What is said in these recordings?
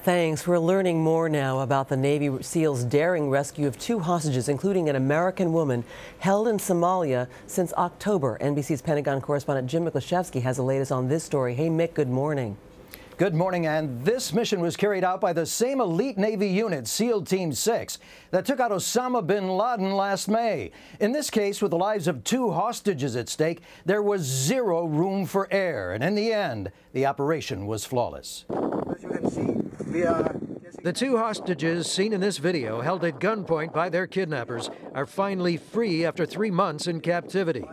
Thanks. We're learning more now about the Navy SEALs' daring rescue of 2 hostages, including an American woman held in Somalia since October. NBC's Pentagon correspondent Jim Miklashevsky has the latest on this story. Hey, Mick, good morning. Good morning, and this mission was carried out by the same elite Navy unit, SEAL Team 6, that took out Osama bin Laden last May. In this case, with the lives of 2 hostages at stake, there was zero room for error, and in the end, the operation was flawless. As you can see, the 2 hostages seen in this video, held at gunpoint by their kidnappers, are finally free after 3 months in captivity.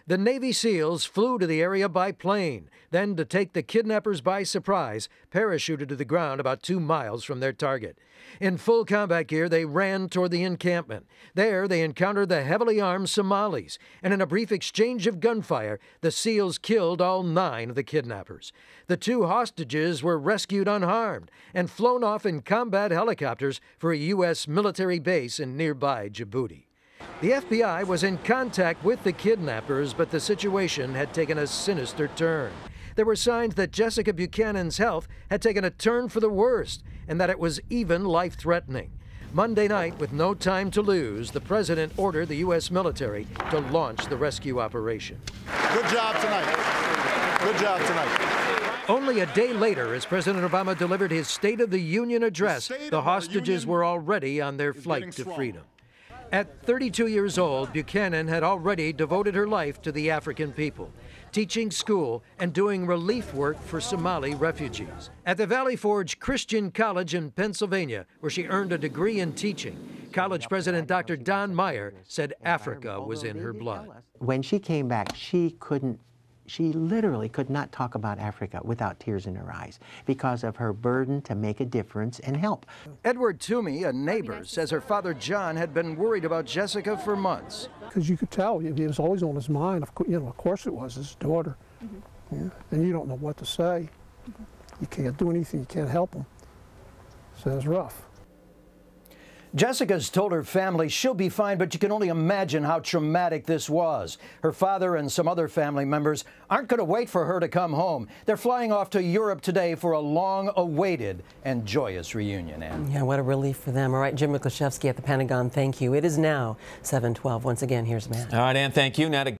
The Navy SEALs flew to the area by plane, then, to take the kidnappers by surprise, parachuted to the ground about 2 miles from their target. In full combat gear, they ran toward the encampment. There, they encountered the heavily armed Somalis, and in a brief exchange of gunfire, the SEALs killed all 9 of the kidnappers. The 2 hostages were rescued unharmed and flown off in combat helicopters for a U.S. military base in nearby Djibouti. The FBI was in contact with the kidnappers, but the situation had taken a sinister turn. There were signs that Jessica Buchanan's health had taken a turn for the worst, and that it was even life-threatening. Monday night, with no time to lose, the president ordered the U.S. military to launch the rescue operation. Good job tonight. Good job tonight. Only a day later, as President Obama delivered his State of the Union address, the hostages were already on their flight to freedom. At 32 years old, Buchanan had already devoted her life to the African people, teaching school and doing relief work for Somali refugees. At the Valley Forge Christian College in Pennsylvania, where she earned a degree in teaching, college president Dr. Don Meyer said Africa was in her blood. When she came back, she literally could not talk about Africa without tears in her eyes because of her burden to make a difference and help. Edward Toomey, a neighbor, says her father John had been worried about Jessica for months. Because you could tell it was always on his mind. Of course it was his daughter. Yeah. And you don't know what to say. You can't do anything. You can't help them. So it's rough. Jessica's told her family she'll be fine, but you can only imagine how traumatic this was. Her father and some other family members aren't going to wait for her to come home. They're flying off to Europe today for a long-awaited and joyous reunion, Ann. Yeah, what a relief for them. All right, Jim Miklashevsky at the Pentagon, thank you. It is now 7:12. Once again, here's Matt. All right, Ann, thank you. Now to